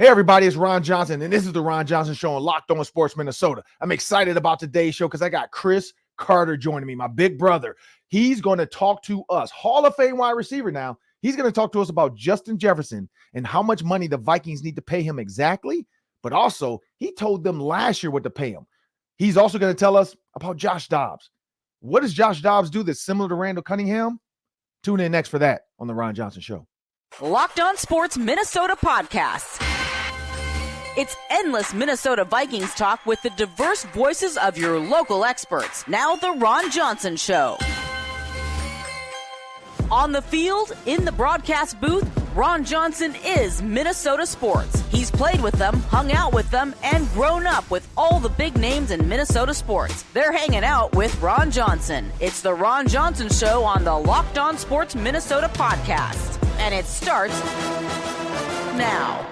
Hey, everybody, it's Ron Johnson, and this is the Ron Johnson Show on Locked On Sports Minnesota. I'm excited about today's show because I got Cris Carter joining me, my big brother. He's going to talk to us, Hall of Fame wide receiver now. He's going to talk to us about Justin Jefferson and how much money the Vikings need to pay him exactly, but also he told them last year what to pay him. He's also going to tell us about Josh Dobbs. What does Josh Dobbs do that's similar to Randall Cunningham? Tune in next for that on the Ron Johnson Show. Locked On Sports Minnesota Podcasts. It's endless Minnesota Vikings talk with the diverse voices of your local experts. Now the Ron Johnson Show. On the field, in the broadcast booth, Ron Johnson is Minnesota sports. He's played with them, hung out with them, and grown up with all the big names in Minnesota sports. They're hanging out with Ron Johnson. It's the Ron Johnson Show on the Locked On Sports Minnesota podcast. And it starts now.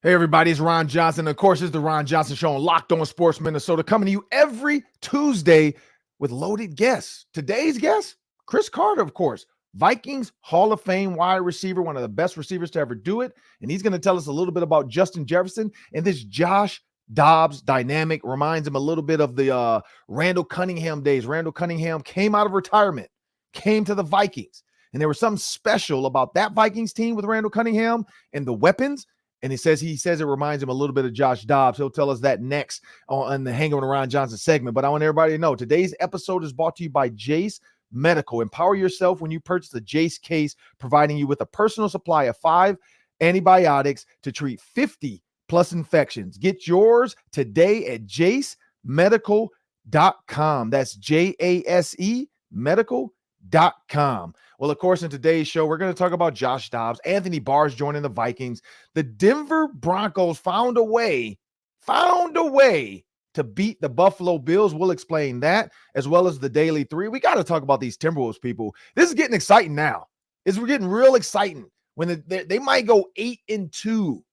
Hey, everybody, it's Ron Johnson. Of course, it's the Ron Johnson Show on Locked On Sports Minnesota, coming to you every Tuesday with loaded guests. Today's guest, Cris Carter, of course, Vikings Hall of Fame wide receiver, one of the best receivers to ever do it. And he's going to tell us a little bit about Justin Jefferson and this Josh Dobbs dynamic. Reminds him a little bit of the Randall Cunningham days. Randall Cunningham came out of retirement, came to the Vikings, and there was something special about that Vikings team with Randall Cunningham and the weapons. And he says it reminds him a little bit of Josh Dobbs. He'll tell us that next on the Hanging with Ron Johnson segment. But I want everybody to know today's episode is brought to you by Jase Medical. Empower yourself when you purchase the Jase Case, providing you with a personal supply of 5 antibiotics to treat 50 plus infections. Get yours today at jasemedical.com. That's JASE medical.com. Well, of course, in today's show, we're going to talk about Josh Dobbs, Anthony Barr's joining the Vikings. The Denver Broncos found a way to beat the Buffalo Bills. We'll explain that, as well as the Daily 3. We got to talk about these Timberwolves people. This is getting exciting now. We're getting real exciting when they might go 8-2.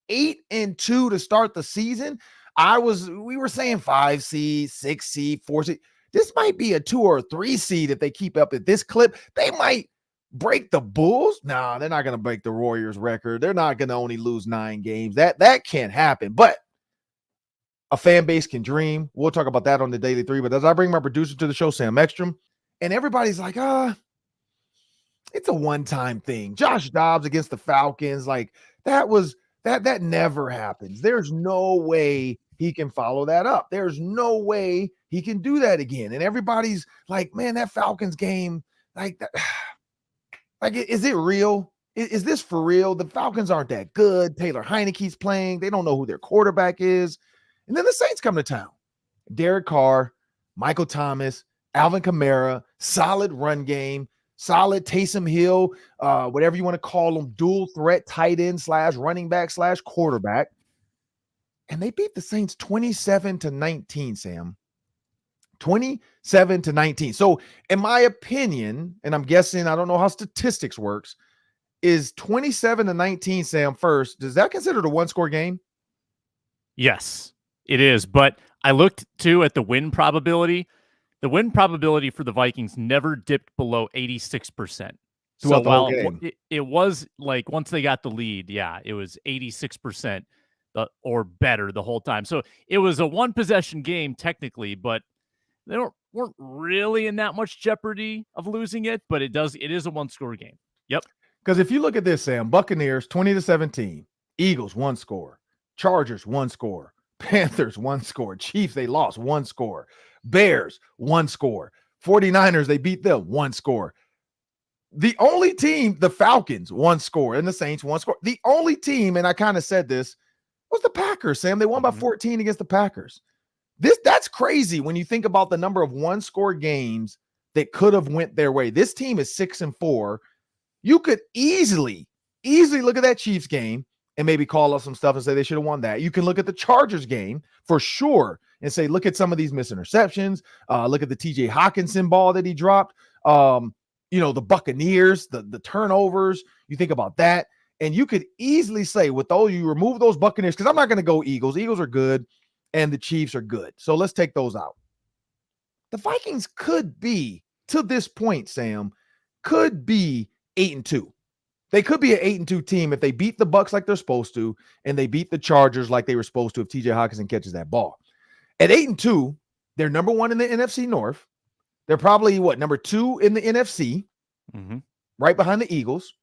8-2 to start the season. We were saying 5 seed, 6 seed, 4 seed. This might be a 2 or 3 seed if they keep up at this clip. They might break the Bulls. No, they're not going to break the Warriors record. They're not going to only lose 9 games. That can't happen. But a fan base can dream. We'll talk about that on the Daily 3. But as I bring my producer to the show, Sam Ekstrom, and everybody's like, it's a one-time thing. Josh Dobbs against the Falcons, like that never happens. There's no way he can follow that up. There's no way he can do that again. And everybody's like, man, that Falcons game, like, is it real? Is this for real? The Falcons aren't that good. Taylor Heineke's playing. They don't know who their quarterback is. And then the Saints come to town. Derek Carr, Michael Thomas, Alvin Kamara, solid run game, solid Taysom Hill, whatever you want to call them, dual threat tight end / running back / quarterback. And they beat the Saints 27-19, Sam. 27-19. So in my opinion, and I'm guessing, I don't know how statistics works, is 27-19, Sam, first. Does that consider a one-score game? Yes, it is. But I looked, too, at the win probability. The win probability for the Vikings never dipped below 86%. So while it was like once they got the lead, it was 86% or better the whole time. So it was a one-possession game technically, but they weren't really in that much jeopardy of losing it. But it is a one-score game. Yep. Because if you look at this, Sam, Buccaneers 20-17, Eagles 1 score, Chargers 1 score, Panthers 1 score, Chiefs they lost 1 score, Bears 1 score, 49ers they beat them 1 score. The only team, the Falcons 1 score, and the Saints 1 score. The only team, and I kind of said this, was the Packers, Sam. They won by 14 against the Packers. That's crazy when you think about the number of 1-score games that could have went their way. This team is 6-4. You could easily look at that Chiefs game and maybe call up some stuff and say they should have won that. You can look at the Chargers game for sure and say, look at some of these missed interceptions. Look at the TJ Hawkinson ball that he dropped. The Buccaneers, the turnovers. You think about that. And you could easily say, you remove those Buccaneers, because I'm not going to go Eagles. Eagles are good, and the Chiefs are good. So let's take those out. The Vikings could be to this point, Sam, could be 8-2. They could be an 8-2 team if they beat the Bucks like they're supposed to, and they beat the Chargers like they were supposed to if TJ Hawkinson catches that ball. At 8-2, they're number 1 in the NFC North. They're probably number 2 in the NFC, right behind the Eagles.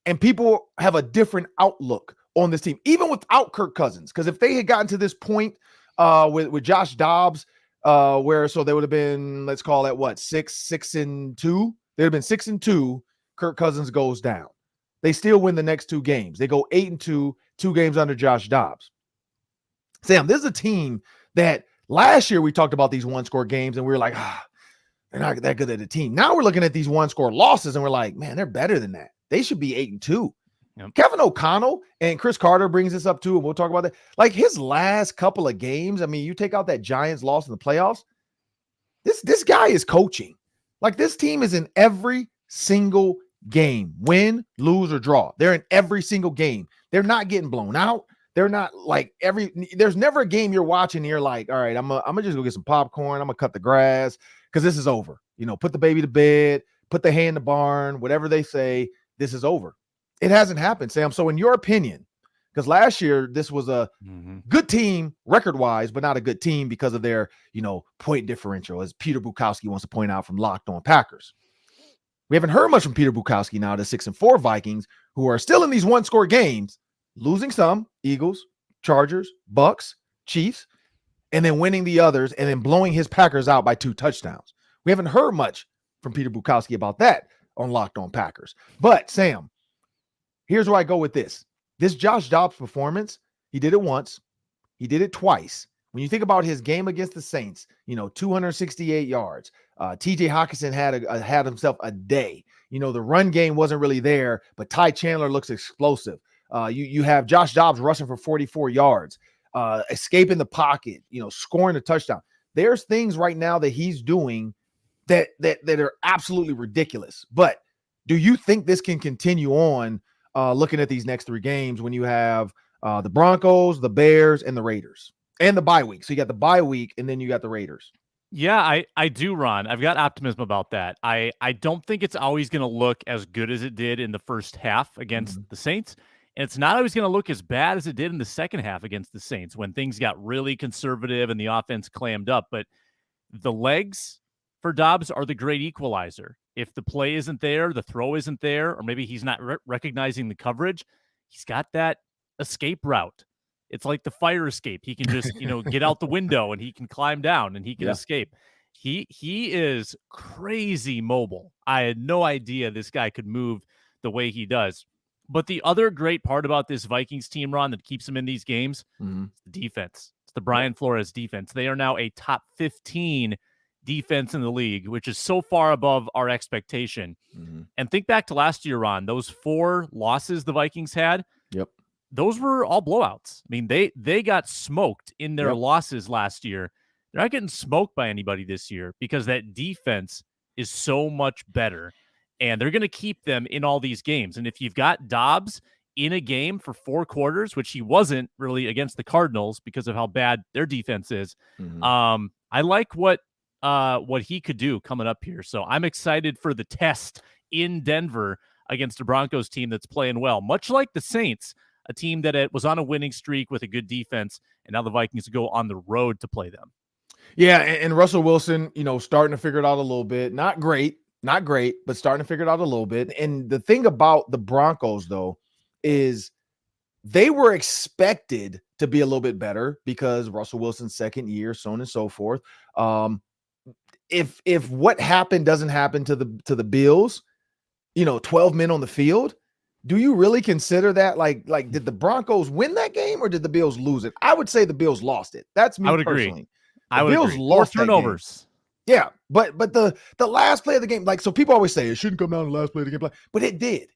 And people have a different outlook on this team, even without Kirk Cousins. Because if they had gotten to this point with Josh Dobbs, so they would have been, let's call that 6-2. They'd have been 6-2. Kirk Cousins goes down. They still win the next 2 games. They go 8-2, 2 games under Josh Dobbs. Sam, this is a team that last year we talked about these one-score games, and we were like, they're not that good at a team. Now we're looking at these one-score losses, and we're like, man, they're better than that. They should be 8-2. Yep. Kevin O'Connell and Cris Carter brings this up too, and we'll talk about that. Like his last couple of games, I mean, you take out that Giants loss in the playoffs, this guy is coaching. Like this team is in every single game, win, lose, or draw. They're in every single game. They're not getting blown out. They're not like there's never a game you're watching and you're like, all right, I'm gonna just go get some popcorn. I'm gonna cut the grass because this is over. Put the baby to bed, put the hay in the barn, whatever they say, this is over. It hasn't happened, Sam. So in your opinion, because last year this was a good team record-wise, but not a good team because of their, point differential, as Peter Bukowski wants to point out from Locked On Packers. We haven't heard much from Peter Bukowski now, the 6-4 Vikings, who are still in these one-score games, losing some, Eagles, Chargers, Bucks, Chiefs, and then winning the others, and then blowing his Packers out by 2 touchdowns. We haven't heard much from Peter Bukowski about that on Locked On Packers. But, Sam, here's where I go with this. This Josh Dobbs performance, he did it once. He did it twice. When you think about his game against the Saints, 268 yards. TJ Hawkinson had himself a day. The run game wasn't really there, but Ty Chandler looks explosive. You have Josh Dobbs rushing for 44 yards, escaping the pocket, scoring a touchdown. There's things right now that he's doing that are absolutely ridiculous. But do you think this can continue on looking at these next 3 games when you have the Broncos, the Bears, and the Raiders, and the bye week? So you got the bye week, and then you got the Raiders. Yeah, I do, Ron. I've got optimism about that. I don't think it's always going to look as good as it did in the first half against the Saints. And it's not always going to look as bad as it did in the second half against the Saints when things got really conservative and the offense clammed up. But the legs for Dobbs are the great equalizer. If the play isn't there, the throw isn't there, or maybe he's not recognizing the coverage, he's got that escape route. It's like the fire escape. He can just, get out the window and he can climb down and he can escape. He is crazy mobile. I had no idea this guy could move the way he does. But the other great part about this Vikings team, Ron, that keeps them in these games, is the defense. It's the Brian Flores defense. They are now a top 15 defense in the league, which is so far above our expectation. And think back to last year, Ron, those 4 losses the Vikings had. Yep. Those were all blowouts. I mean, they got smoked in their losses last year. They're not getting smoked by anybody this year because that defense is so much better. And they're going to keep them in all these games. And if you've got Dobbs in a game for 4 quarters, which he wasn't really against the Cardinals because of how bad their defense is, I like what he could do coming up here. So I'm excited for the test in Denver against a Broncos team that's playing well, much like the Saints, a team that was on a winning streak with a good defense, and now the Vikings go on the road to play them. Yeah, and Russell Wilson, starting to figure it out a little bit. Not great, but starting to figure it out a little bit. And the thing about the Broncos, though, is they were expected to be a little bit better because Russell Wilson's second year, so on and so forth. If what happened doesn't happen to the Bills, 12 men on the field, do you really consider that like did the Broncos win that game or did the Bills lose it? I would say the Bills lost it. That's me personally. Agree. The Bills lost turnovers. Yeah, but the last play of the game, so people always say it shouldn't come down to the last play of the game, but it did.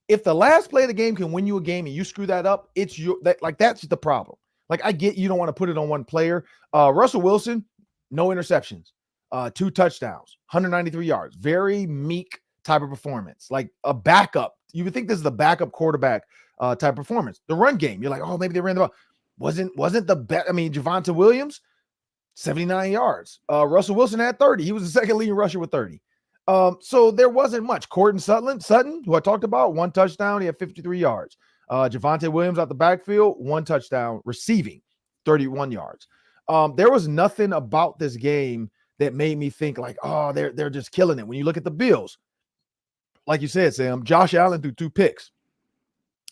If the last play of the game can win you a game and you screw that up, that's the problem. I get you don't want to put it on one player. Russell Wilson, no interceptions, 2 touchdowns, 193 yards, very meek type of performance, like a backup. You would think this is the backup quarterback type performance. The run game, you're like, oh, maybe they ran the ball. Wasn't the best. I mean, Javonte Williams, 79 yards. Russell Wilson had 30. He was the second leading rusher with 30. So there wasn't much. Cortland Sutton, who I talked about, 1 touchdown. He had 53 yards. Javonte Williams out the backfield, 1 touchdown, receiving 31 yards. There was nothing about this game that made me think like, oh, they're just killing it. When you look at the Bills, like you said, Sam, Josh Allen threw 2 picks.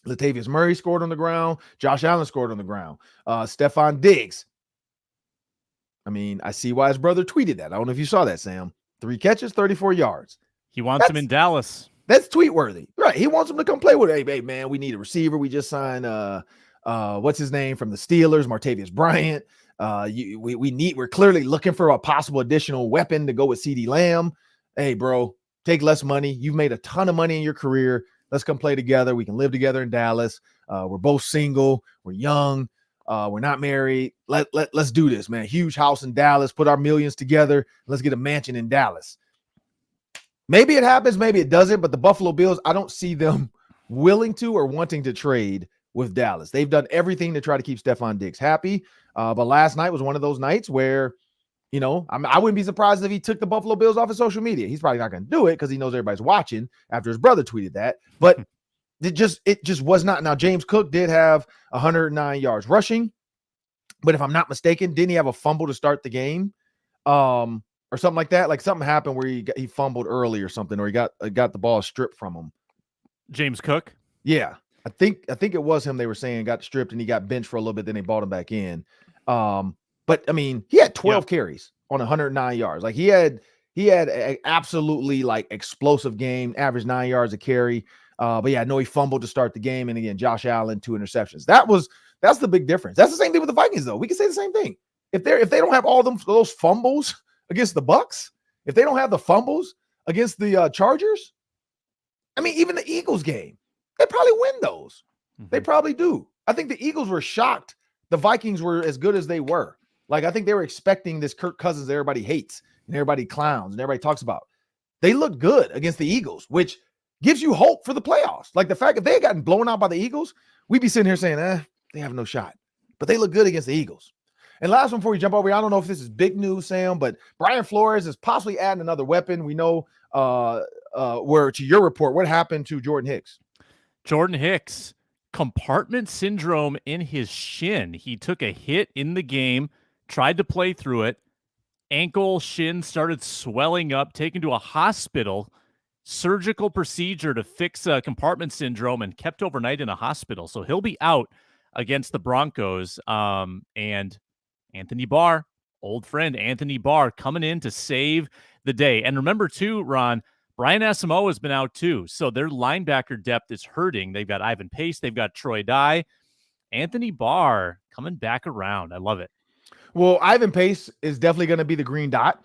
Latavius Murray scored on the ground. Josh Allen scored on the ground. Stephon Diggs. I mean, I see why his brother tweeted that. I don't know if you saw that, Sam. 3 catches, 34 yards. He wants him in Dallas. That's tweet worthy. Right. He wants him to come play with it. Hey, man, we need a receiver. We just signed what's his name from the Steelers, Martavius Bryant. We're clearly looking for a possible additional weapon to go with CeeDee Lamb. Hey, bro, take less money. You've made a ton of money in your career. Let's come play together. We can live together in Dallas. We're both single. We're young. We're not married. Let's do this, man. Huge house in Dallas. Put our millions together. Let's get a mansion in Dallas. Maybe it happens. Maybe it doesn't. But the Buffalo Bills, I don't see them willing to or wanting to trade with Dallas. They've done everything to try to keep Stephon Diggs happy. But last night was one of those nights where, you know, I wouldn't be surprised if he took the Buffalo Bills off of social media. He's probably not going to do it because he knows everybody's watching after his brother tweeted that. But it just was not. Now, James Cook did have 109 yards rushing, but if I'm not mistaken, didn't he have a fumble to start the game, or something like that? Like something happened where he fumbled early or something, or he got the ball stripped from him. James Cook. Yeah, I think it was him. They were saying got stripped and he got benched for a little bit. Then they brought him back in. But I mean, he had 12 carries on 109 yards. Like he had a absolutely like explosive game, average 9 yards a carry. But yeah, I know he fumbled to start the game. And again, Josh Allen, 2 interceptions. That's the big difference. That's the same thing with the Vikings, though. We can say the same thing. If they don't have all those fumbles against the Bucs, if they don't have the fumbles against the Chargers, I mean, even the Eagles game, they probably win those. Mm-hmm. They probably do. I think the Eagles were shocked the Vikings were as good as they were. Like, I think they were expecting this Kirk Cousins that everybody hates and everybody clowns and everybody talks about. They looked good against the Eagles, which gives you hope for the playoffs. Like the fact if they had gotten blown out by the Eagles, we'd be sitting here saying, they have no shot. But they look good against the Eagles. And last one before we jump over here, I don't know if this is big news, Sam, but Brian Flores is possibly adding another weapon. We know where, to your report, what happened to Jordan Hicks? Jordan Hicks, compartment syndrome in his shin. He took a hit in the game, tried to play through it. Ankle, shin started swelling up, taken to a hospital. Surgical procedure to fix compartment syndrome and kept overnight in a hospital. So he'll be out against the Broncos. And Anthony Barr, old friend Anthony Barr, coming in to save the day. And remember, too, Ron, Brian Asamoah has been out, too. So their linebacker depth is hurting. They've got Ivan Pace. They've got Troy Dye. Anthony Barr coming back around. I love it. Well, Ivan Pace is definitely going to be the green dot.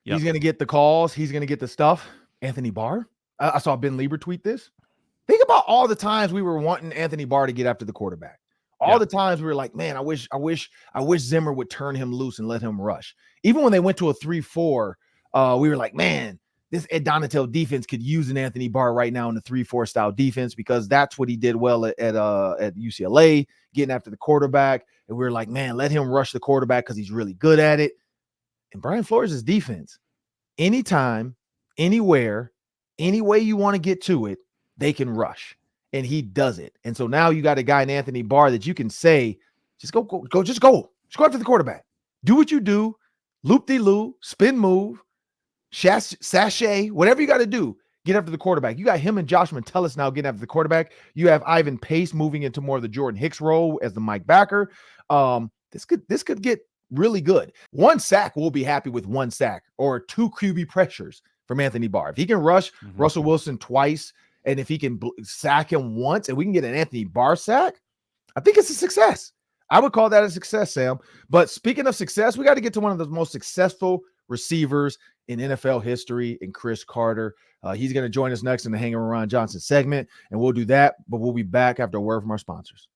Yep. He's going to get the calls. He's going to get the stuff. Anthony Barr. I saw Ben Lieber tweet this. Think about all the times we were wanting Anthony Barr to get after the quarterback. All the times we were like, man, I wish Zimmer would turn him loose and let him rush. Even when they went to a 3-4, we were like, man, this Ed Donatel defense could use an Anthony Barr right now in the 3-4 style defense because that's what he did well at UCLA, getting after the quarterback. And we were like, man, let him rush the quarterback because he's really good at it. And Brian Flores' defense, anytime, anywhere, any way you want to get to it, they can rush. And he does it. And so now you got a guy in Anthony Barr that you can say, just go after the quarterback. Do what you do, loop-de-loo, spin move, sachet, whatever you got to do, get after the quarterback. You got him and Josh Metellus now getting after the quarterback. You have Ivan Pace moving into more of the Jordan Hicks role as the Mike backer. This could get really good. 1 sack, we'll be happy with 1 sack or 2 QB pressures from Anthony Barr. If he can rush Russell Wilson twice, and if he can sack him once and we can get an Anthony Barr sack, I think it's a success. I would call that a success, Sam. But speaking of success, we got to get to one of the most successful receivers in NFL history, in Cris Carter. He's going to join us next in the Hanging with Ron Johnson segment, and we'll do that, but we'll be back after a word from our sponsors.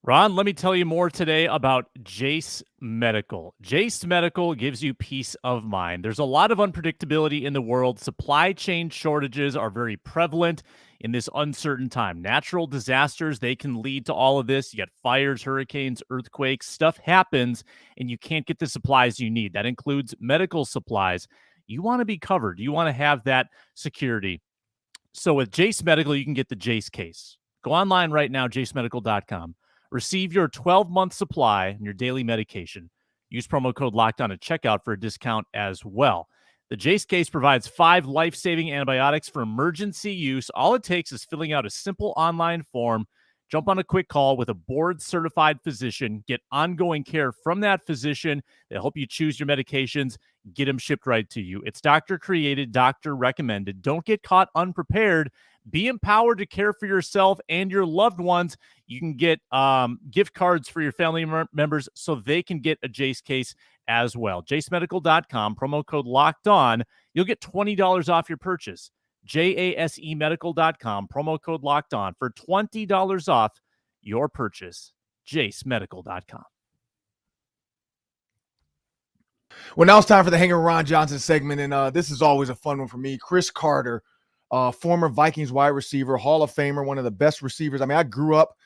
Ron, let me tell you more today about Jase Medical. Jase Medical gives you peace of mind. There's a lot of unpredictability in the world. Supply chain shortages are very prevalent in this uncertain time. Natural disasters, they can lead to all of this. You got fires, hurricanes, earthquakes. Stuff happens, and you can't get the supplies you need. That includes medical supplies. You want to be covered. You want to have that security. So with Jase Medical, you can get the Jase Case. Go online right now, jasemedical.com. Receive your 12-month supply and your daily medication. Use promo code LOCKEDON at checkout for a discount as well. The Jase Case provides 5 life-saving antibiotics for emergency use. All it takes is filling out a simple online form. Jump on a quick call with a board-certified physician. Get ongoing care from that physician. They'll help you choose your medications. Get them shipped right to you. It's doctor-created, doctor-recommended. Don't get caught unprepared. Be empowered to care for yourself and your loved ones. You can get gift cards for your family members so they can get a Jase Case as well. jasemedical.com, promo code locked on. You'll get $20 off your purchase. jasemedical.com, promo code locked on for $20 off your purchase. jasemedical.com. Well, now it's time for the Hanging with Ron Johnson segment, and this is always a fun one for me. Cris Carter, former Vikings wide receiver, Hall of Famer, one of the best receivers. I mean, I grew up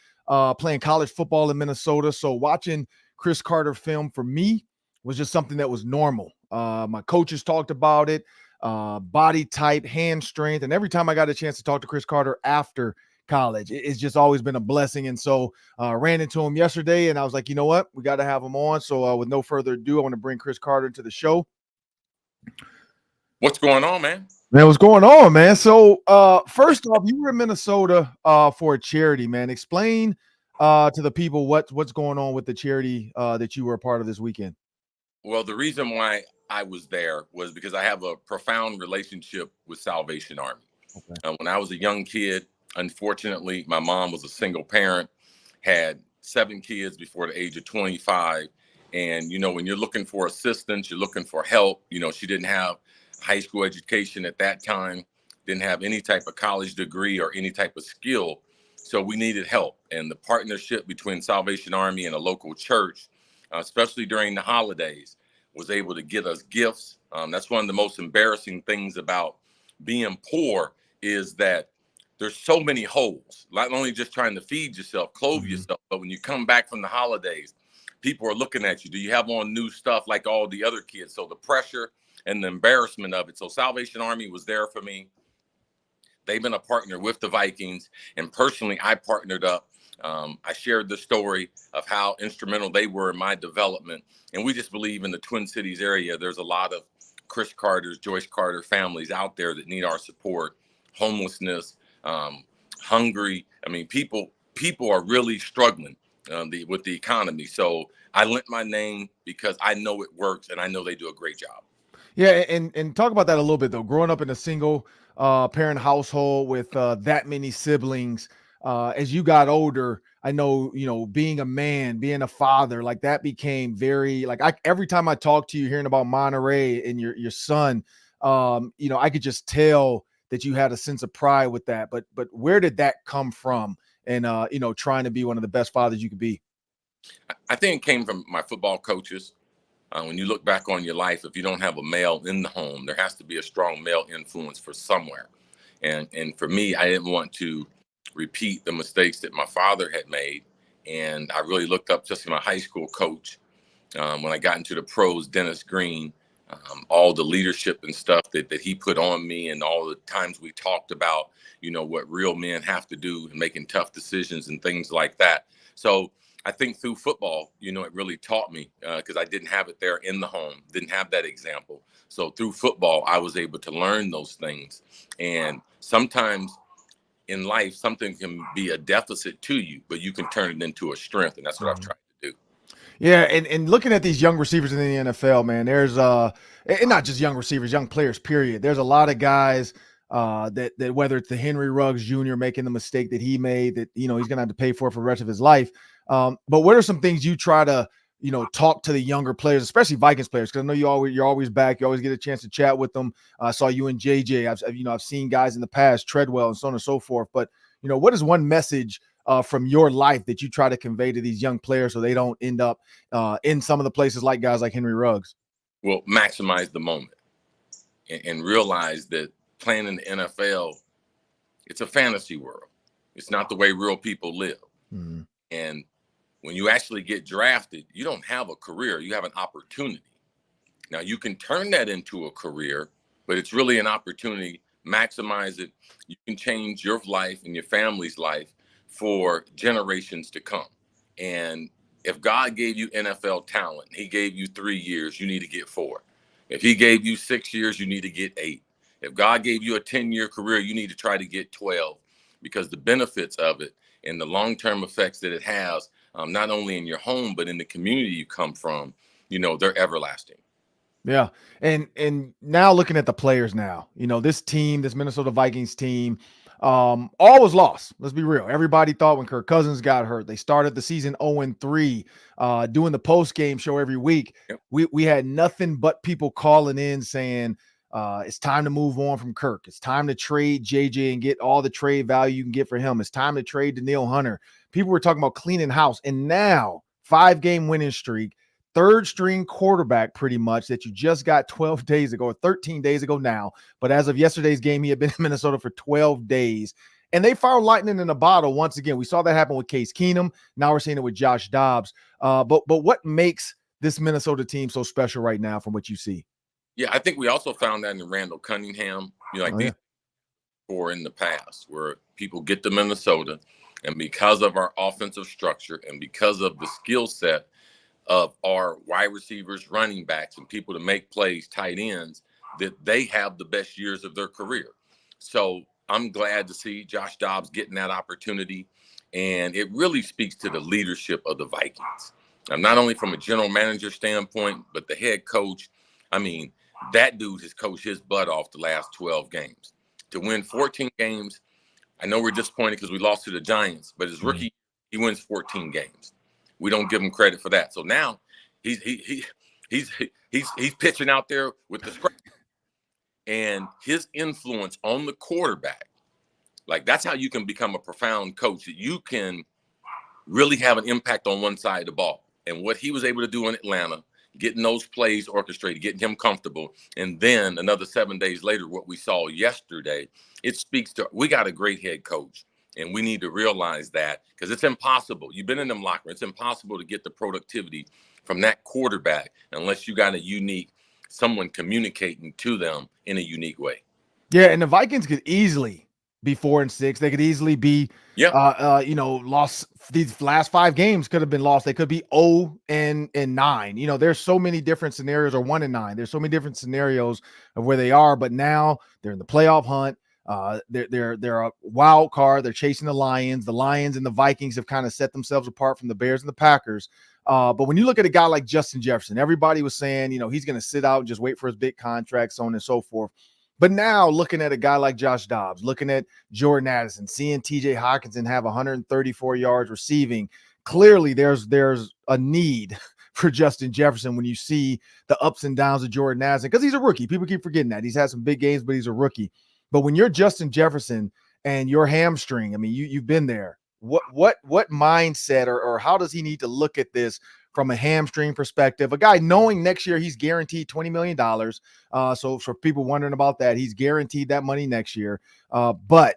playing college football in Minnesota, so watching Cris Carter film for me was just something that was normal. My coaches talked about it, body type, hand strength, and every time I got a chance to talk to Cris Carter after college, it's just always been a blessing. And so ran into him yesterday, and I was like, you know what? We got to have him on. So with no further ado, I want to bring Cris Carter to the show. What's going on, man? Man, what's going on, man? So first off, you were in Minnesota for a charity, man. Explain to the people what's going on with the charity that you were a part of this weekend. Well, the reason why I was there was because I have a profound relationship with Salvation Army. Okay. When I was a young kid, unfortunately, my mom was a single parent, had 7 kids before the age of 25. And, you know, when you're looking for assistance, you're looking for help. You know, she didn't have high school education at that time, didn't have any type of college degree or any type of skill. So we needed help. And the partnership between Salvation Army and a local church, especially during the holidays, was able to get us gifts. That's one of the most embarrassing things about being poor is that there's so many holes, not only just trying to feed yourself, clothe yourself, but when you come back from the holidays, people are looking at you. Do you have on new stuff like all the other kids? So the pressure and the embarrassment of it. So Salvation Army was there for me. They've been a partner with the Vikings, and personally, I partnered up. I shared the story of how instrumental they were in my development. And we just believe in the Twin Cities area, there's a lot of Cris Carter's, Joyce Carter families out there that need our support. Homelessness, hungry. I mean, people are really struggling with the economy. So I lent my name because I know it works and I know they do a great job. Yeah, and talk about that a little bit, though. Growing up in a single parent household with that many siblings, as you got older, I know, you know, being a man, being a father, like that became very, like, every time I talk to you, hearing about Monterey and your son, you know, I could just tell that you had a sense of pride with that. But where did that come from? And, you know, trying to be one of the best fathers you could be. I think it came from my football coaches. When you look back on your life, if you don't have a male in the home, there has to be a strong male influence for somewhere. And for me, I didn't want to repeat the mistakes that my father had made. And I really looked up just to my high school coach. When I got into the pros, Dennis Green, all the leadership and stuff that he put on me, and all the times we talked about, you know, what real men have to do and making tough decisions and things like that. So I think through football, you know, it really taught me because I didn't have it there in the home, didn't have that example. So through football, I was able to learn those things. And sometimes in life, something can be a deficit to you, but you can turn it into a strength. And that's what I've tried to do. Yeah, and looking at these young receivers in the NFL, man, there's and not just young receivers, young players, period. There's a lot of guys that whether it's the Henry Ruggs Jr. making the mistake that he made, that, you know, he's gonna have to pay for the rest of his life. But what are some things you try to, you know, talk to the younger players, especially Vikings players? Because I know you're always back. You always get a chance to chat with them. I saw you and JJ. I've seen guys in the past, Treadwell and so on and so forth. But, you know, what is one message from your life that you try to convey to these young players so they don't end up in some of the places like guys like Henry Ruggs? Well, maximize the moment and realize that playing in the NFL, it's a fantasy world. It's not the way real people live. Mm-hmm. And when you actually get drafted, you don't have a career, you have an opportunity. Now, you can turn that into a career, but it's really an opportunity. Maximize it. You can change your life and your family's life for generations to come. And if God gave you NFL talent, he gave you 3 years, you need to get 4. If he gave you 6 years, you need to get 8. If God gave you a 10-year career, you need to try to get 12, because the benefits of it and the long-term effects that it has, not only in your home, but in the community you come from, they're everlasting. Yeah. And now looking at the players now, this team, this Minnesota Vikings team, all was lost. Let's be real. Everybody thought when Kirk Cousins got hurt, they started the season 0-3, doing the post-game show every week. Yep. We had nothing but people calling in saying, it's time to move on from Kirk. It's time to trade JJ and get all the trade value you can get for him. It's time to trade Danielle Hunter. People were talking about cleaning house. And now, 5-game winning streak, third string quarterback pretty much that you just got 12 days ago or 13 days ago now. But as of yesterday's game, he had been in Minnesota for 12 days. And they found lightning in a bottle once again. We saw that happen with Case Keenum. Now we're seeing it with Josh Dobbs. But what makes this Minnesota team so special right now from what you see? Yeah, I think we also found that in Randall Cunningham, these or in the past, where people get to Minnesota, and because of our offensive structure and because of the skill set of our wide receivers, running backs, and people to make plays, tight ends, that they have the best years of their career. So I'm glad to see Josh Dobbs getting that opportunity. And it really speaks to the leadership of the Vikings. And not only from a general manager standpoint, but the head coach. I mean, that dude has coached his butt off the last 12 games. To win 14 games, I know we're disappointed because we lost to the Giants, but his rookie, he wins 14 games. We don't give him credit for that. So now he's pitching out there with the spread, and his influence on the quarterback, like that's how you can become a profound coach. That you can really have an impact on one side of the ball. And what he was able to do in Atlanta, getting those plays orchestrated, getting him comfortable, and then another 7 days later, what we saw yesterday, it speaks to we got a great head coach. And we need to realize that, because it's impossible. You've been in them locker rooms. It's impossible to get the productivity from that quarterback unless you got someone communicating to them in a unique way. Yeah, and the Vikings could easily be 4-6. They could easily be, lost. These last 5 games could have been lost. They could be 0-9. There's so many different scenarios, or 1-9. There's so many different scenarios of where they are. But now they're in the playoff hunt. They're a wild card. They're chasing the Lions. The Lions and the Vikings have kind of set themselves apart from the Bears and the Packers. But when you look at a guy like Justin Jefferson, everybody was saying, he's going to sit out and just wait for his big contract, so on and so forth. But now looking at a guy like Josh Dobbs, looking at Jordan Addison, seeing TJ Hawkinson have 134 yards receiving, clearly there's a need for Justin Jefferson when you see the ups and downs of Jordan Addison, because he's a rookie. People keep forgetting that. He's had some big games, but he's a rookie. But when you're Justin Jefferson and your hamstring, I mean, you've been there. What mindset or how does he need to look at this from a hamstring perspective? A guy knowing next year he's guaranteed $20 million. So for people wondering about that, he's guaranteed that money next year. But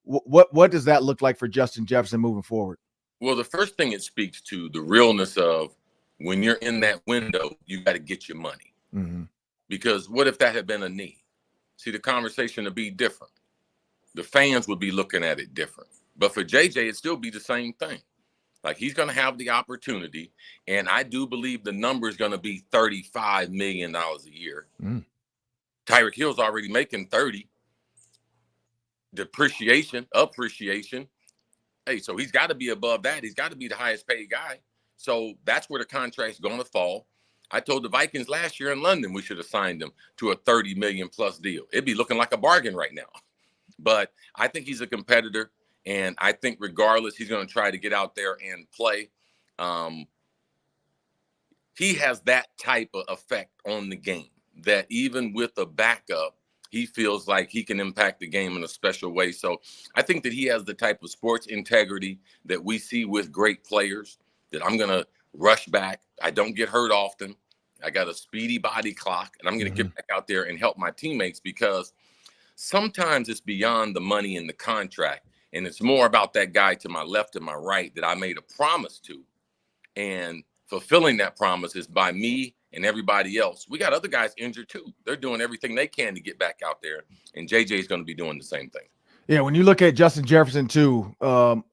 what does that look like for Justin Jefferson moving forward? Well, the first thing it speaks to the realness of when you're in that window, you got to get your money. Mm-hmm. Because what if that had been a knee? See, the conversation would be different. The fans would be looking at it different. But for JJ, it'd still be the same thing. Like, he's going to have the opportunity, and I do believe the number is going to be $35 million a year. Tyreek Hill's already making 30. Appreciation. Hey, so he's got to be above that. He's got to be the highest paid guy. So that's where the contract's going to fall. I told the Vikings last year in London we should have signed him to a $30 million plus deal. It'd be looking like a bargain right now. But I think he's a competitor, and I think regardless, he's going to try to get out there and play. He has that type of effect on the game that even with a backup, he feels like he can impact the game in a special way. So I think that he has the type of sports integrity that we see with great players, that I'm going to rush back. I don't get hurt often. I got a speedy body clock, and I'm going to get back out there and help my teammates, because sometimes it's beyond the money in the contract, and it's more about that guy to my left and my right that I made a promise to. And fulfilling that promise is by me and everybody else. We got other guys injured too. They're doing everything they can to get back out there, and JJ is going to be doing the same thing. Yeah, when you look at Justin Jefferson too,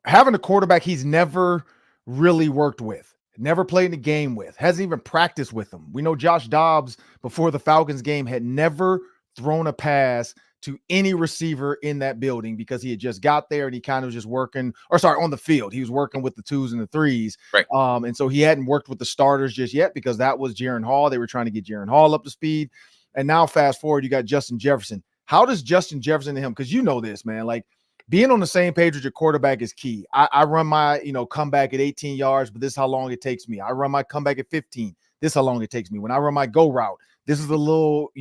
having a quarterback he's never really worked with, never played in a game with, hasn't even practiced with him. We know Josh Dobbs before the Falcons game had never thrown a pass to any receiver in that building because he had just got there and he kind of was just working, on the field. He was working with the 2s and the 3s. Right. And so he hadn't worked with the starters just yet because that was Jaren Hall. They were trying to get Jaren Hall up to speed. And now fast forward, you got Justin Jefferson. How does Justin Jefferson and him, because you know this, man, like being on the same page with your quarterback is key. I run my, comeback at 18 yards, but this is how long it takes me. I run my comeback at 15. This is how long it takes me. When I run my go route, this is a little,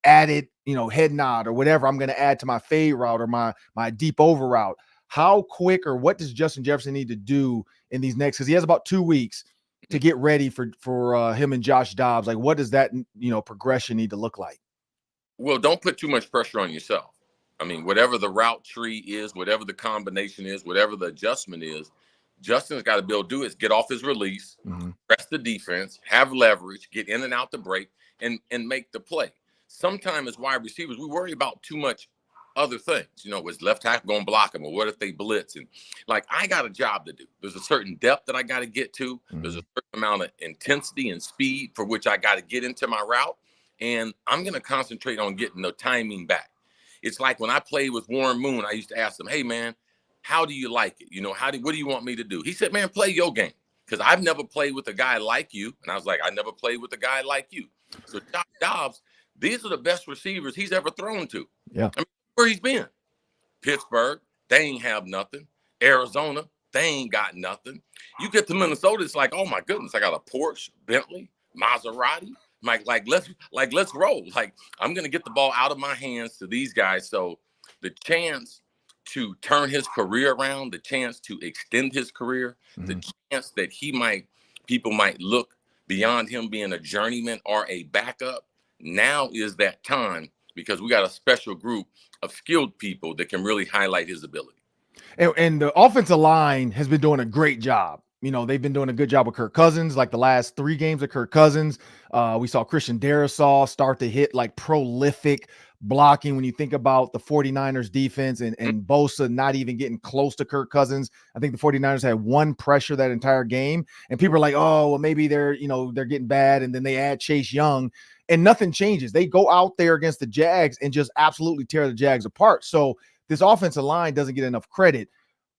added, head nod or whatever I'm going to add to my fade route or my deep over route. How quick or what does Justin Jefferson need to do in these next, because he has about 2 weeks to get ready for him and Josh Dobbs. Like, what does that, progression need to look like? Well, don't put too much pressure on yourself. I mean, whatever the route tree is, whatever the combination is, whatever the adjustment is, Justin's got to be able to do is get off his release, press the defense, have leverage, get in and out the break, and make the play. Sometimes as wide receivers, we worry about too much other things. Was left tackle going to block him, or what if they blitz? And I got a job to do. There's a certain depth that I got to get to. There's a certain amount of intensity and speed for which I got to get into my route. And I'm going to concentrate on getting the timing back. It's like when I played with Warren Moon, I used to ask him, hey, man, how do you like it? What do you want me to do? He said, man, play your game, because I've never played with a guy like you. And I was like, I never played with a guy like you. So Josh Dobbs, these are the best receivers he's ever thrown to. Yeah. I mean, where he's been. Pittsburgh, they ain't have nothing. Arizona, they ain't got nothing. You get to Minnesota, it's like, oh my goodness, I got a Porsche, Bentley, Maserati. Let's roll. I'm gonna get the ball out of my hands to these guys. So the chance to turn his career around, the chance to extend his career, the chance that people might look beyond him being a journeyman or a backup. Now is that time, because we got a special group of skilled people that can really highlight his ability. And the offensive line has been doing a great job. They've been doing a good job with Kirk Cousins, like the last 3 games of Kirk Cousins. We saw Christian Darrisaw start to hit prolific blocking. When you think about the 49ers defense and Bosa not even getting close to Kirk Cousins, I think the 49ers had 1 pressure that entire game. And people are like, oh, well, maybe they're getting bad. And then they add Chase Young and nothing changes. They go out there against the Jags and just absolutely tear the Jags apart. So this offensive line doesn't get enough credit.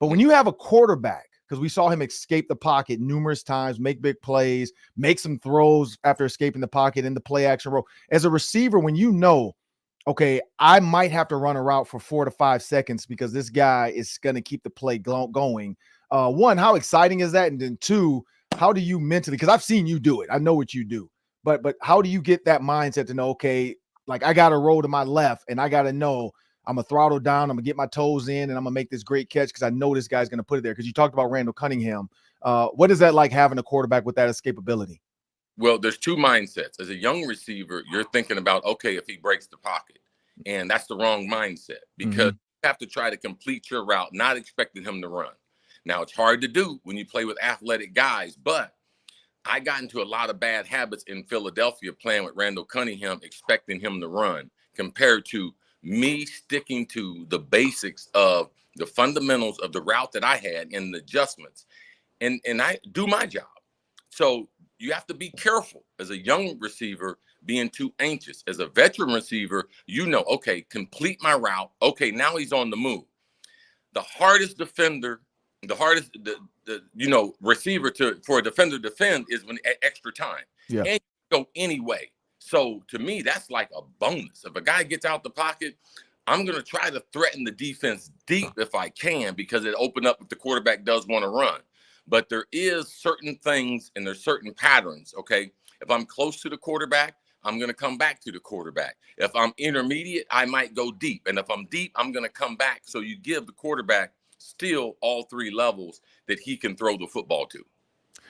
But when you have a quarterback, because we saw him escape the pocket numerous times, make big plays, make some throws after escaping the pocket in the play action role. As a receiver, when okay, I might have to run a route for 4 to 5 seconds because this guy is going to keep the play going. 1, how exciting is that? And then 2, how do you mentally, because I've seen you do it. I know what you do. But how do you get that mindset to know, okay, I got to roll to my left and I got to know I'm going to throttle down, I'm going to get my toes in, and I'm going to make this great catch because I know this guy's going to put it there. Because you talked about Randall Cunningham. What is that like having a quarterback with that escapability? Well, there's 2 mindsets. As a young receiver, you're thinking about, okay, if he breaks the pocket. And that's the wrong mindset, because you have to try to complete your route, not expecting him to run. Now, it's hard to do when you play with athletic guys, but I got into a lot of bad habits in Philadelphia playing with Randall Cunningham, expecting him to run, compared to me sticking to the basics of the fundamentals of the route that I had and the adjustments. And I do my job. So you have to be careful as a young receiver being too anxious. As a veteran receiver, okay, complete my route. Okay, now he's on the move. The hardest defender, receiver for a defender to defend is when extra time. Yeah. And you go anyway. So to me, that's like a bonus. If a guy gets out the pocket, I'm going to try to threaten the defense deep if I can, because it opened up if the quarterback does want to run. But there is certain things and there's certain patterns, okay? If I'm close to the quarterback, I'm going to come back to the quarterback. If I'm intermediate, I might go deep. And if I'm deep, I'm going to come back. So you give the quarterback still all three levels that he can throw the football to.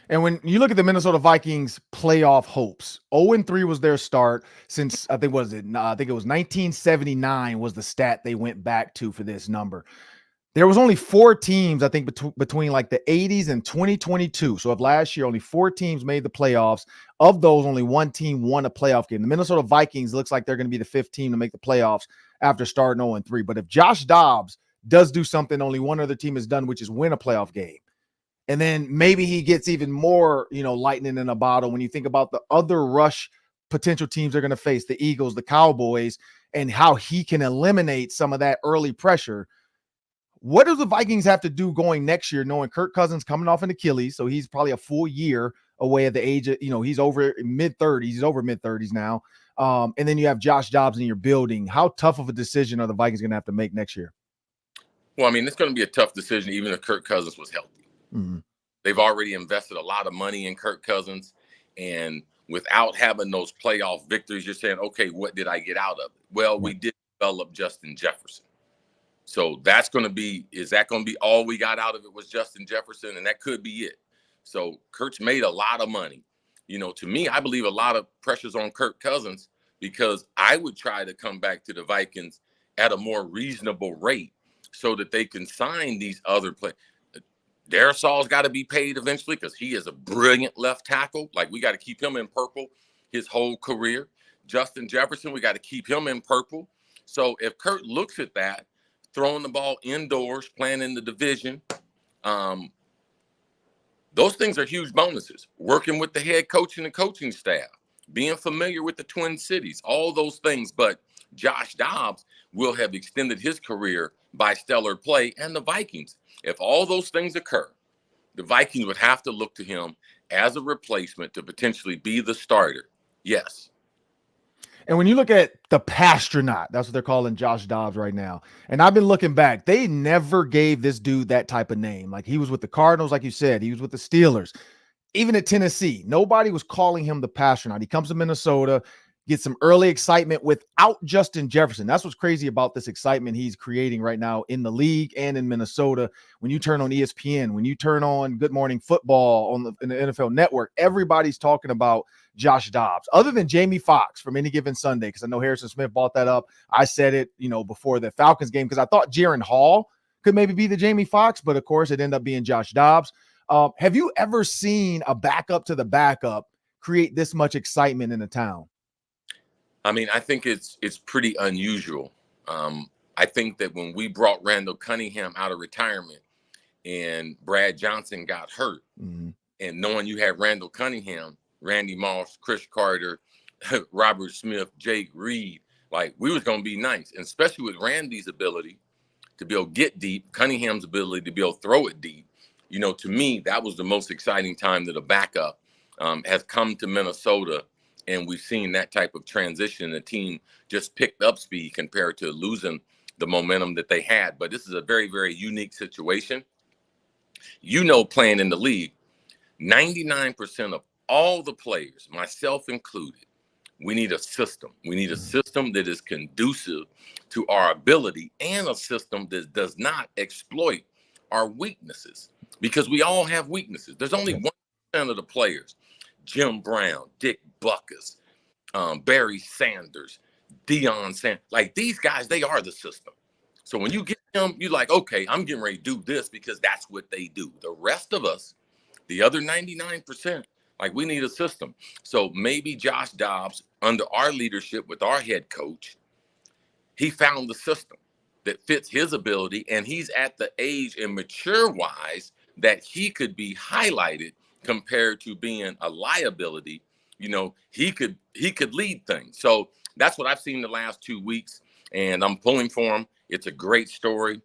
And when you look at the Minnesota Vikings playoff hopes, 0-3 was their start since I think it was 1979 was the stat they went back to for this number. There was only 4 teams, I think, between like the 80s and 2022. So of last year, only 4 teams made the playoffs. Of those, only 1 team won a playoff game. The Minnesota Vikings looks like they're going to be the 5th team to make the playoffs after starting 0-3. But if Josh Dobbs does do something only one other team has done, which is win a playoff game, and then maybe he gets even more, lightning in a bottle when you think about the other rush potential teams they're going to face, the Eagles, the Cowboys, and how he can eliminate some of that early pressure. What do the Vikings have to do going next year, knowing Kirk Cousins coming off an Achilles, so he's probably a full year away at the age of, he's over mid-30s. He's over mid-30s now. And then you have Josh Dobbs in your building. How tough of a decision are the Vikings going to have to make next year? Well, I mean, it's going to be a tough decision even if Kirk Cousins was healthy. Mm-hmm. They've already invested a lot of money in Kirk Cousins, and without having those playoff victories, you're saying, okay, what did I get out of it? Well, we did develop Justin Jefferson. So that's going to be, is that going to be all we got out of it was Justin Jefferson? And that could be it. So Kirk's made a lot of money. To me, I believe a lot of pressure's on Kirk Cousins because I would try to come back to the Vikings at a more reasonable rate so that they can sign these other players. Darisaul's got to be paid eventually because he is a brilliant left tackle. Like, we got to keep him in purple his whole career. Justin Jefferson, we got to keep him in purple. So if Kirk looks at that, throwing the ball indoors, playing in the division, those things are huge bonuses. Working with the head coach and the coaching staff, being familiar with the Twin Cities, all those things. But Josh Dobbs will have extended his career by stellar play, and the Vikings. If all those things occur, the Vikings would have to look to him as a replacement to potentially be the starter. Yes. And when you look at the Pastronaut, that's what they're calling Josh Dobbs right now. And I've been looking back. They never gave this dude that type of name. Like, he was with the Cardinals, like you said. He was with the Steelers. Even at Tennessee, nobody was calling him the Pastronaut. He comes to Minnesota, gets some early excitement without Justin Jefferson. That's what's crazy about this excitement he's creating right now in the league and in Minnesota. When you turn on ESPN, when you turn on Good Morning Football in the NFL Network, everybody's talking about Josh Dobbs, other than Jamie Foxx from Any Given Sunday, because I know Harrison Smith bought that up. I said it, before the Falcons game, because I thought Jaron Hall could maybe be the Jamie Foxx, but of course it ended up being Josh Dobbs. Have you ever seen a backup to the backup create this much excitement in a town? I mean, I think it's pretty unusual. I think that when we brought Randall Cunningham out of retirement and Brad Johnson got hurt, and knowing you had Randall Cunningham, Randy Moss, Cris Carter, Robert Smith, Jake Reed, like, we was going to be nice. And especially with Randy's ability to be able to get deep, Cunningham's ability to be able to throw it deep. To me, that was the most exciting time that a backup has come to Minnesota. And we've seen that type of transition. The team just picked up speed compared to losing the momentum that they had. But this is a very, very unique situation. Playing in the league, 99% of all the players, myself included, we need a system. We need a system that is conducive to our ability and a system that does not exploit our weaknesses, because we all have weaknesses. There's only 1% of the players, Jim Brown, Dick Butkus, Barry Sanders, Deion Sanders, like, these guys, they are the system. So when you get them, you're like, okay, I'm getting ready to do this because that's what they do. The rest of us, the other 99%, like, we need a system. So maybe Josh Dobbs, under our leadership with our head coach, he found the system that fits his ability, and he's at the age and mature-wise that he could be highlighted compared to being a liability. He could lead things. So that's what I've seen the last 2 weeks, and I'm pulling for him. It's a great story.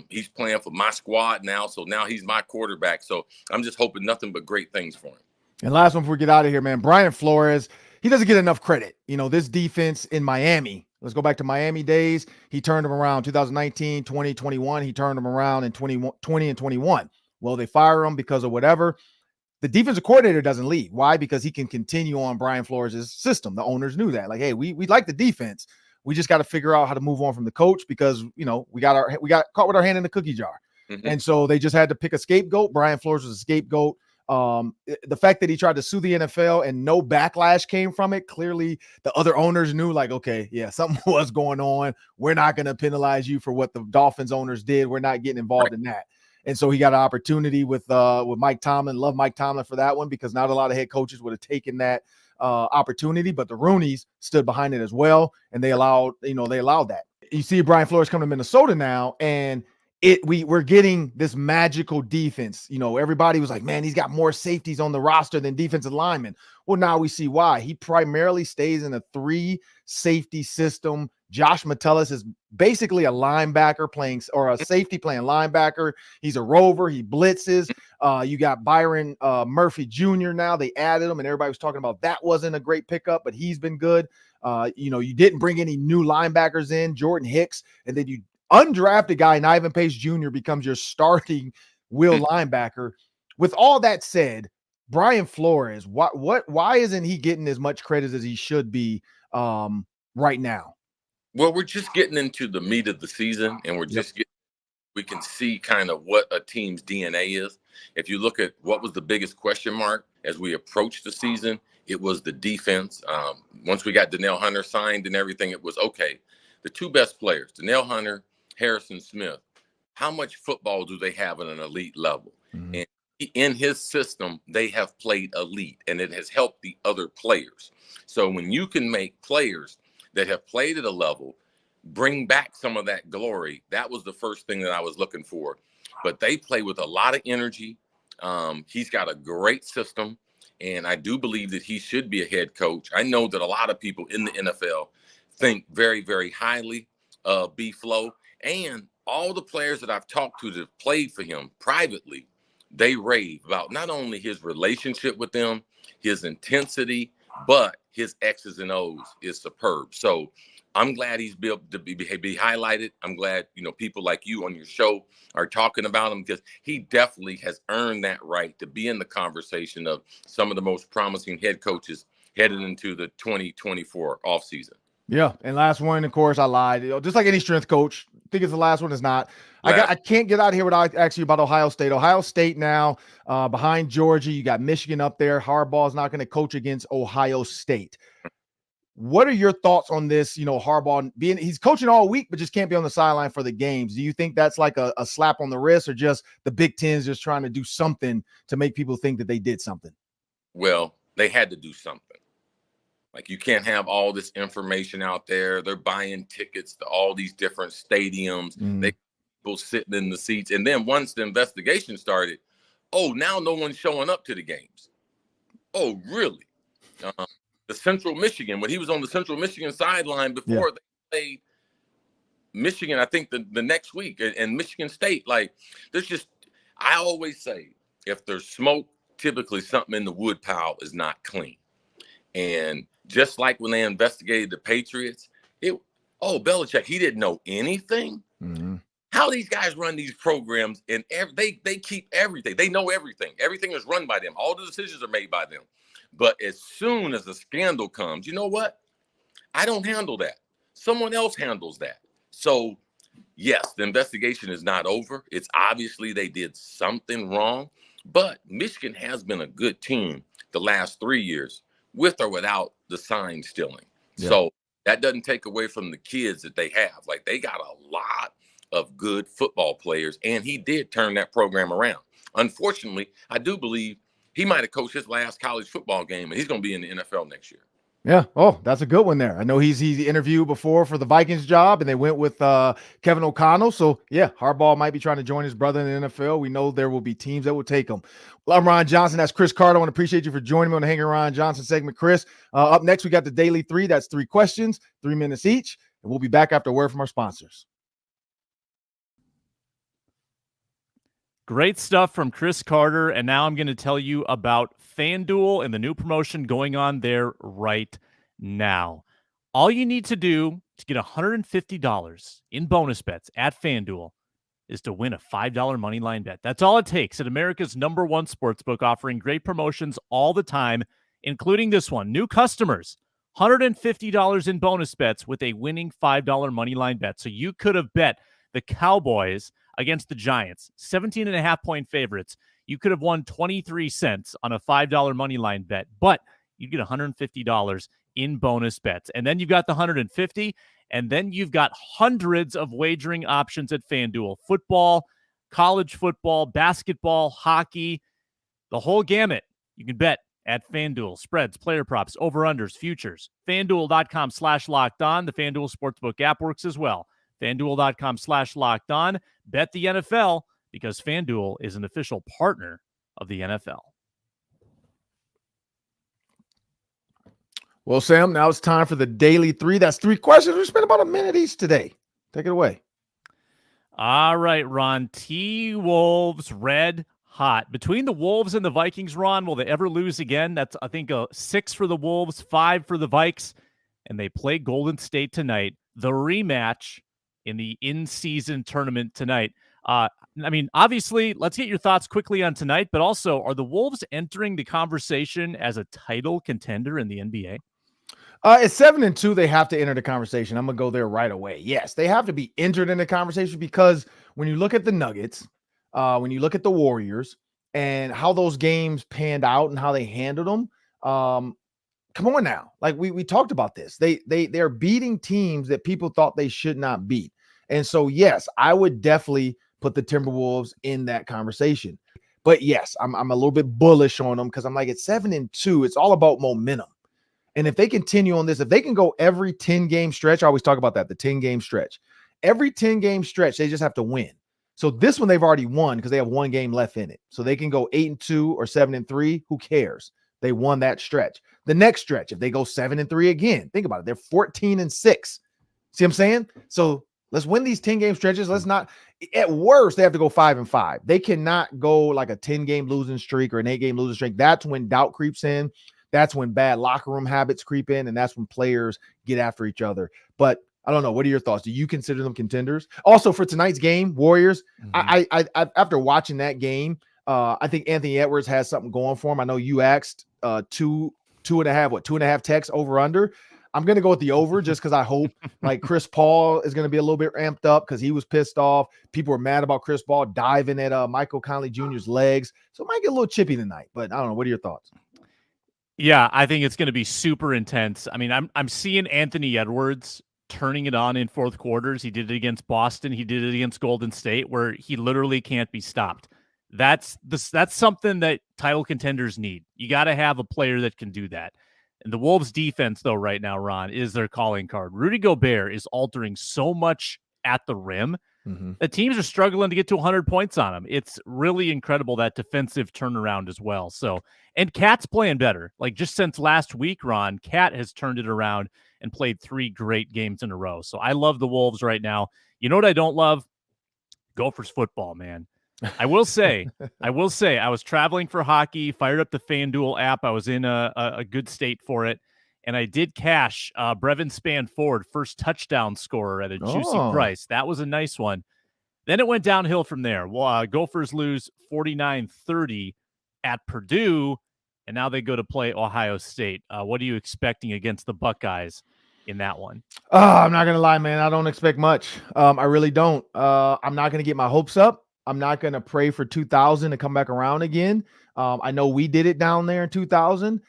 He's playing for my squad now, so now he's my quarterback. So I'm just hoping nothing but great things for him. And last one before we get out of here, man, Brian Flores, he doesn't get enough credit. This defense in Miami, let's go back to Miami days. He turned them around 2019, 20, 21. He turned them around in 20 and 21. Well, they fire him because of whatever. The defensive coordinator doesn't leave. Why? Because he can continue on Brian Flores' system. The owners knew that. Like, hey, we like the defense. We just got to figure out how to move on from the coach because, we got caught with our hand in the cookie jar. Mm-hmm. And so they just had to pick a scapegoat. Brian Flores was a scapegoat. The fact that he tried to sue the NFL and no backlash came from it, clearly the other owners knew, like, okay, yeah, something was going on. We're not going to penalize you for what the Dolphins owners did. We're not getting involved in that. And so he got an opportunity with Mike Tomlin. Love Mike Tomlin for that one because not a lot of head coaches would have taken that opportunity, but the Rooneys stood behind it as well, and they allowed that. You see Brian Flores come to Minnesota now, and we're getting this magical defense. Everybody was like, man, he's got more safeties on the roster than defensive linemen. Well, now we see why. He primarily stays in a 3-safety system. Josh Metellus is basically a linebacker playing, or a safety playing linebacker. He's a rover. He blitzes. You got Byron Murphy Jr. now. They added him, and everybody was talking about that wasn't a great pickup, but he's been good. You didn't bring any new linebackers in, Jordan Hicks, and then you undrafted guy, Ivan Pace Jr. becomes your starting will linebacker. With all that said, Brian Flores, why isn't he getting as much credit as he should be right now? Well, we're just getting into the meat of the season, and we can see kind of what a team's DNA is. If you look at what was the biggest question mark as we approached the season, it was the defense. Once we got Danielle Hunter signed and everything, it was okay. The two best players, Danielle Hunter, Harrison Smith, how much football do they have at an elite level? Mm-hmm. And in his system, they have played elite, and it has helped the other players. So when you can make players that have played at a level bring back some of that glory, that was the first thing that I was looking for. But they play with a lot of energy. He's got a great system, and I do believe that he should be a head coach. I know that a lot of people in the NFL think very, very highly of B-Flow. And all the players that I've talked to that have played for him privately, they rave about not only his relationship with them, his intensity, but his X's and O's is superb. So I'm glad he's be able to be highlighted. I'm glad, people like you on your show are talking about him because he definitely has earned that right to be in the conversation of some of the most promising head coaches headed into the 2024 offseason. Yeah, and last one, of course, I lied. Just like any strength coach, I think it's the last one. It's not. I can't get out of here without asking you about Ohio State. Ohio State now behind Georgia. You got Michigan up there. Harbaugh's not going to coach against Ohio State. What are your thoughts on this? Harbaugh he's coaching all week, but just can't be on the sideline for the games. Do you think that's like a slap on the wrist, or just the Big Ten's just trying to do something to make people think that they did something? Well, they had to do something. Like, you can't have all this information out there. They're buying tickets to all these different stadiums. They people sitting in the seats. And then once the investigation started, now no one's showing up to the games. Oh, really? The Central Michigan, when he was on the Central Michigan sideline before they played Michigan, I think the next week, and Michigan State, like, I always say, if there's smoke, typically something in the wood pile is not clean. And just like when they investigated the Patriots, Belichick, he didn't know anything. Mm-hmm. How these guys run these programs, and they keep everything. They know everything. Everything is run by them. All the decisions are made by them. But as soon as a scandal comes, you know what? I don't handle that. Someone else handles that. So, yes, the investigation is not over. It's obviously they did something wrong. But Michigan has been a good team the last 3 years, with or without the sign stealing. Yeah. So that doesn't take away from the kids that they have. Like, they got a lot of good football players, and he did turn that program around. Unfortunately, I do believe he might have coached his last college football game, and he's going to be in the NFL next year. Yeah. Oh, that's a good one there. I know he's interviewed before for the Vikings job, and they went with Kevin O'Connell. So, yeah, Harbaugh might be trying to join his brother in the NFL. We know there will be teams that will take him. Well, I'm Ron Johnson. That's Cris Carter. I want to appreciate you for joining me on the Hanging Ron Johnson segment, Chris. Up next, we got the Daily 3. That's 3 questions, 3 minutes each. And we'll be back after a word from our sponsors. Great stuff from Cris Carter, and now I'm going to tell you about FanDuel and the new promotion going on there right now. All you need to do to get $150 in bonus bets at FanDuel is to win a $5 money line bet. That's all it takes at America's #1 sportsbook, offering great promotions all the time, including this one. New customers, $150 in bonus bets with a winning $5 money line bet. So you could have bet the Cowboys against the Giants, 17.5-point favorites. You could have won 23 cents on a $5 money line bet, but you get $150 in bonus bets. And then you've got the 150, and then you've got hundreds of wagering options at FanDuel. Football, college football, basketball, hockey, the whole gamut. You can bet at FanDuel. Spreads, player props, over-unders, futures. FanDuel.com/lockedon. The FanDuel Sportsbook app works as well. FanDuel.com/lockedon. Bet the NFL because FanDuel is an official partner of the NFL. Well, Sam, now it's time for the Daily 3. That's 3 questions. We spent about a minute each today. Take it away. All right, Ron. T-Wolves red hot. Between the Wolves and the Vikings, Ron, will they ever lose again? That's, I think, 6 for the Wolves, 5 for the Vikes. And they play Golden State tonight. The rematch in the in-season tournament tonight. I mean, obviously, let's get your thoughts quickly on tonight, but also, are the Wolves entering the conversation as a title contender in the NBA? At 7-2, they have to enter the conversation. I'm going to go there right away. Yes, they have to be entered in the conversation because when you look at the Nuggets, when you look at the Warriors and how those games panned out and how they handled them, come on now. Like we talked about this. They're beating teams that people thought they should not beat. And so, yes, I would definitely put the Timberwolves in that conversation. But yes, I'm a little bit bullish on them because I'm like, at 7-2, it's all about momentum. And if they continue on this, if they can go every 10-game stretch, I always talk about that, the 10-game stretch. Every 10-game stretch, they just have to win. So this one they've already won because they have 1 game left in it. So they can go 8-2 or 7-3. Who cares? They won that stretch. The next stretch, if they go 7-3 again, think about it. They're 14-6. See what I'm saying? So let's win these 10-game stretches. Let's not, at worst, they have to go 5-5. They cannot go like a 10-game losing streak or an 8-game losing streak. That's when doubt creeps in. That's when bad locker room habits creep in, and that's when players get after each other. But I don't know. What are your thoughts? Do you consider them contenders? Also, for tonight's game, Warriors, I after watching that game, I think Anthony Edwards has something going for him. I know you asked 2.5 texts over under. I'm going to go with the over just because I hope like Chris Paul is going to be a little bit amped up because he was pissed off. People were mad about Chris Paul diving at Michael Conley Jr.'s legs. So it might get a little chippy tonight, but I don't know. What are your thoughts? Yeah, I think it's going to be super intense. I mean, I'm seeing Anthony Edwards turning it on in fourth quarters. He did it against Boston. He did it against Golden State, where he literally can't be stopped. That's something that title contenders need. You got to have a player that can do that. And the Wolves defense, though, right now, Ron, is their calling card. Rudy Gobert is altering so much at the rim that teams are struggling to get to 100 points on him. It's really incredible, that defensive turnaround as well. So, and Cat's playing better. Like just since last week, Ron, Cat has turned it around and played 3 great games in a row. So I love the Wolves right now. You know what I don't love? Gophers football, man. I will say, I was traveling for hockey, fired up the FanDuel app. I was in a good state for it. And I did cash Brevin Spanford, first touchdown scorer at a juicy price. That was a nice one. Then it went downhill from there. Well, Gophers lose 49-30 at Purdue, and now they go to play Ohio State. What are you expecting against the Buckeyes in that one? I'm not going to lie, man. I don't expect much. I really don't. I'm not going to get my hopes up. I'm not going to pray for 2000 to come back around again. I know we did it down there in 2000.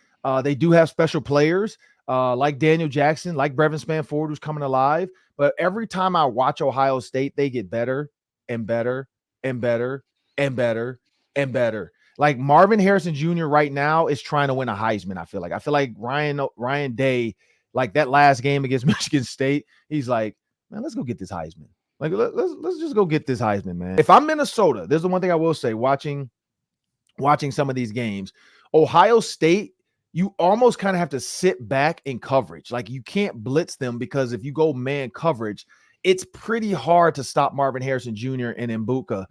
They do have special players like Daniel Jackson, like Brevin Spanford, who's coming alive. But every time I watch Ohio State, they get better and better and better and better and better. Like Marvin Harrison Jr. right now is trying to win a Heisman. I feel like Ryan Day, like that last game against Michigan State, he's like, man, let's go get this Heisman. Like let's just go get this Heisman, man. If I'm Minnesota, there's the one thing I will say, watching some of these games, Ohio State, you almost kind of have to sit back in coverage. Like you can't blitz them because if you go man coverage, it's pretty hard to stop Marvin Harrison Jr. and Mbuka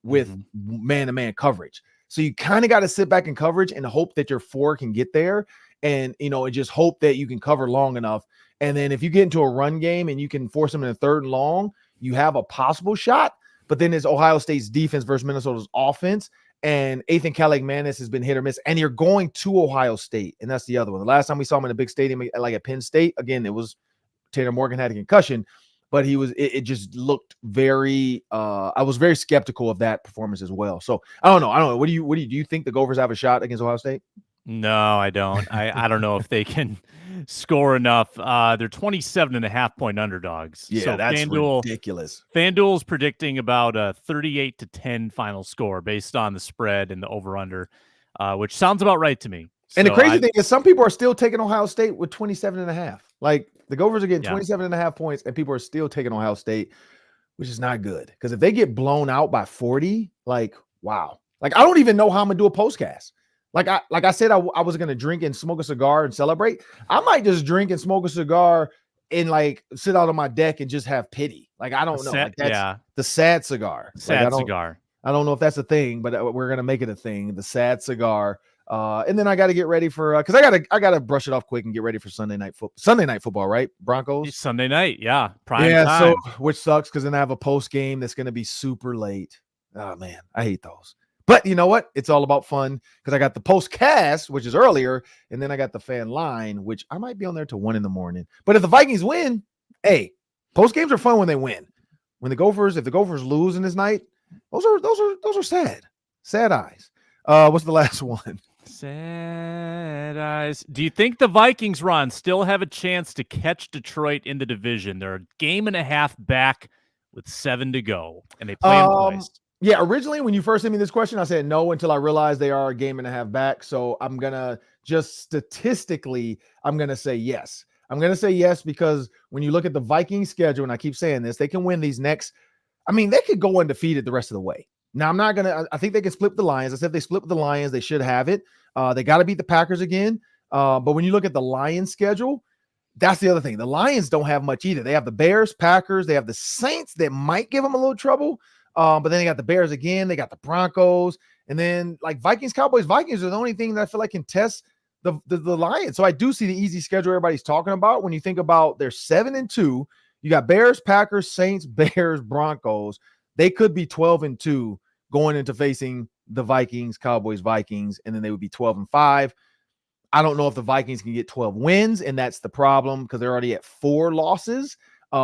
with man-to-man coverage. So you kind of got to sit back in coverage and hope that your 4 can get there, and and just hope that you can cover long enough. And then if you get into a run game and you can force them in a 3rd and long, you have a possible shot. but then it's Ohio State's defense versus Minnesota's offense. And Ethan Kaliakmanis has been hit or miss. And you're going to Ohio State, and that's the other one. The last time we saw him in a big stadium, like at Penn State, again, it was Tanner Morgan had a concussion, but it just looked very, I was very skeptical of that performance as well. So I don't know. What do you think the Gophers have a shot against Ohio State? No, I don't. I don't know if they can score enough. They're 27.5-point underdogs. Yeah, so that's ridiculous. FanDuel's predicting about a 38-10 final score based on the spread and the over-under, which sounds about right to me. And the crazy thing is some people are still taking Ohio State with 27.5. Like the Gophers are getting 27.5 points and people are still taking Ohio State, which is not good. Because if they get blown out by 40, like, wow. Like, I don't even know how I'm going to do a postcast. Like I said, I was going to drink and smoke a cigar and celebrate. I might just drink and smoke a cigar and like sit out on my deck and just have pity. Like, I don't know. Like, that's the sad cigar. Cigar. I don't know if that's a thing, but we're going to make it a thing. The sad cigar. And then I got to get ready for, cause I got to brush it off quick and get ready for Sunday night football, right? Broncos. Sunday night. Yeah. Prime time. So which sucks. Cause then I have a post game that's going to be super late. Oh man, I hate those. But you know what? It's all about fun because I got the post cast, which is earlier, and then I got the fan line, which I might be on there till 1 a.m. But if the Vikings win, hey, post games are fun when they win. If the Gophers lose in this night, those are sad eyes. What's the last one? Sad eyes. Do you think the Vikings, Ron, still have a chance to catch Detroit in the division? They're a game and a half back with 7 to go, and they play them twice. Yeah, originally when you first sent me this question, I said no until I realized they are a game and a half back. So I'm going to just statistically, I'm going to say yes. I'm going to say yes because when you look at the Vikings schedule, and I keep saying this, they can win these next. I mean, they could go undefeated the rest of the way. Now, I'm not going to – I think they can split the Lions. I said if they split with the Lions, they should have it. They got to beat the Packers again. But when you look at the Lions schedule, that's the other thing. The Lions don't have much either. They have the Bears, Packers. They have the Saints that might give them a little trouble. But then they got the Bears again. They got the Broncos. And then like Vikings, Cowboys. Vikings are the only thing that I feel like can test the Lions. So I do see the easy schedule everybody's talking about. When you think about they're 7-2, you got Bears, Packers, Saints, Bears, Broncos. They could be 12-2 going into facing the Vikings, Cowboys, Vikings, and then they would be 12-5. I don't know if the Vikings can get 12 wins, and that's the problem because they're already at 4 losses.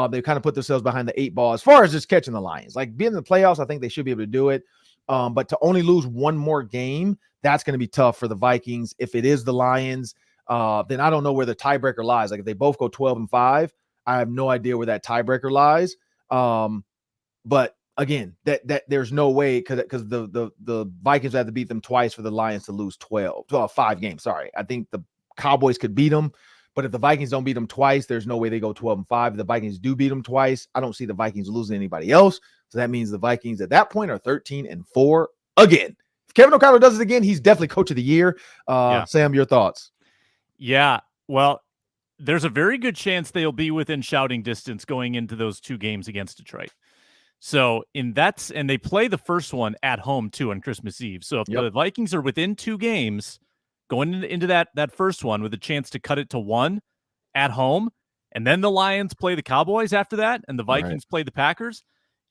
They kind of put themselves behind the 8 ball as far as just catching the Lions. Like being in the playoffs, I think they should be able to do it. But to only lose one more game, that's going to be tough for the Vikings. If it is the Lions, then I don't know where the tiebreaker lies. Like if they both go 12-5, I have no idea where that tiebreaker lies. But again, that there's no way because the Vikings have to beat them twice for the Lions to lose 5 games. Sorry, I think the Cowboys could beat them. But if the Vikings don't beat them twice, there's no way they go 12-5. If the Vikings do beat them twice, I don't see the Vikings losing anybody else. So that means the Vikings at that point are 13-4 again. If Kevin O'Connell does it again, he's definitely coach of the year. Sam, your thoughts? Yeah, well, there's a very good chance they'll be within shouting distance going into those 2 games against Detroit. So and they play the first one at home too on Christmas Eve. So if the Vikings are within 2 games going into that first one with a chance to cut it to 1 at home, and then the Lions play the Cowboys after that, and the Vikings play the Packers,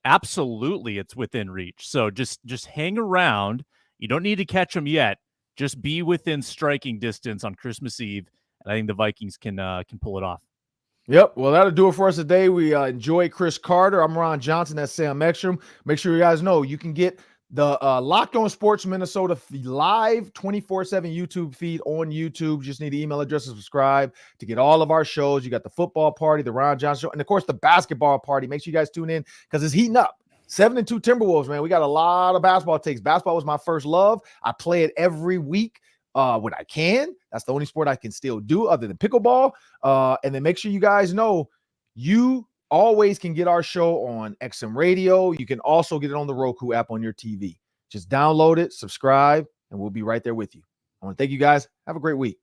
absolutely it's within reach. So just hang around. You don't need to catch them yet. Just be within striking distance on Christmas Eve, and I think the Vikings can pull it off. Yep. Well, that'll do it for us today. We enjoy Cris Carter. I'm Ron Johnson. That's Sam Ekstrom. Make sure you guys know you can get the Locked On Sports Minnesota live 24/7 YouTube feed on YouTube. Just need the email address and subscribe to get all of our shows. You got the football party, the Ron Johnson show, and of course the basketball party. Make sure you guys tune in because it's heating up. 7-2 Timberwolves, man. We got a lot of basketball takes. Basketball was my first love. I play it every week when I can. That's the only sport I can still do other than pickleball. And then make sure you guys know you always can get our show on XM Radio. You can also get it on the Roku app on your TV. Just download it, subscribe, and we'll be right there with you. I want to thank you guys. Have a great week.